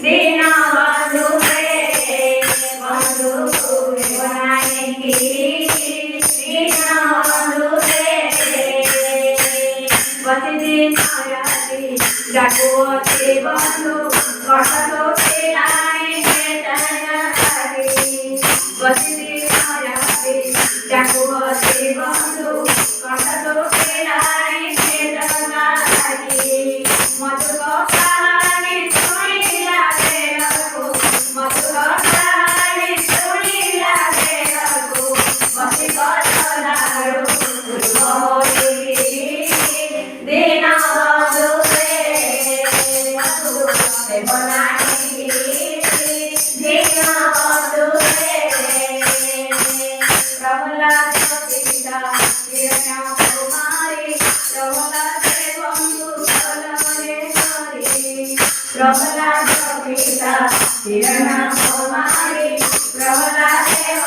देना बंधु रे बंधु बनाने की देना बंधु रे बचते मायाती जागोते बंधु कटतो के लाए बेटना लागे बचते मायाती जागोते बंधु कटतो के लाए बेटना लागे मधुको कहानी सुनी लागे लगो मधुको कहानी सुनी लागे लगो मसी कटनारो फूल देना बंधु रे मधु बनाने देना बंधु रे प्रहलाद पिता हिरण्य कुमारी प्रहलाद बंधु कलमरे हरि प्रहलाद पिता हिरण्य कुमारी प्रहलाद